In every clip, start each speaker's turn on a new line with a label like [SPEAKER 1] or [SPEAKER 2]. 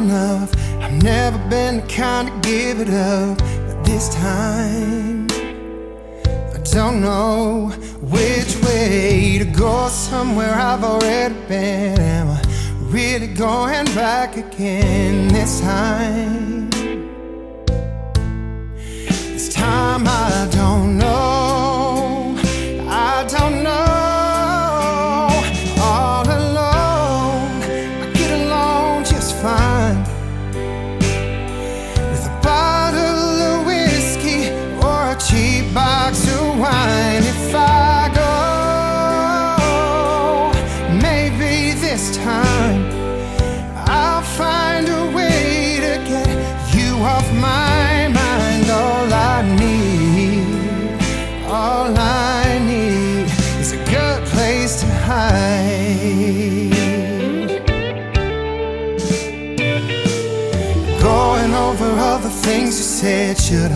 [SPEAKER 1] enough. I've never been the kind to give it up, but this time I don't know which way to go. Somewhere I've already been. Am I really going back again this time? This time I don't know. I don't know. All alone, I get along just fine. With a bottle of whiskey or a cheap box of wine. If I go, maybe this time I'll find a way to get you off my mind. All I need is a good place to hide. Going over all the things you said. Should I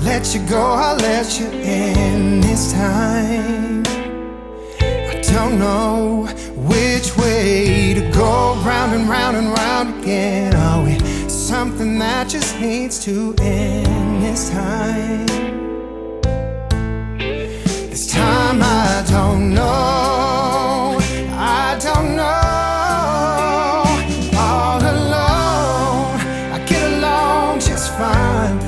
[SPEAKER 1] let you go? I'll let you in this time. I don't know which way to go. Round and round and round again. Are we something that just needs to end this time? This time I don't know. I don't know. All alone, I get along just fine.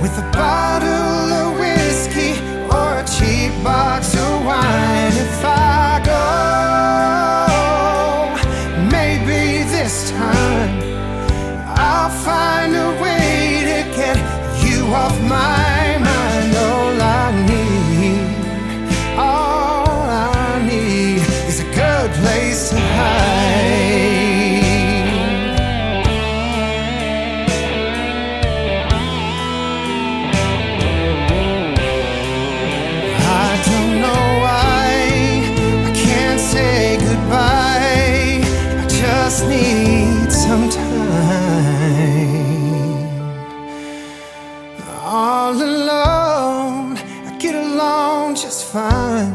[SPEAKER 1] With a bottle of whiskey or a cheap box of wine. If I go, maybe this time I'll find a way to get you off my mind. All I need is a good place to hide. I don't know why I can't say goodbye. I just need some time. All alone, I get along just fine.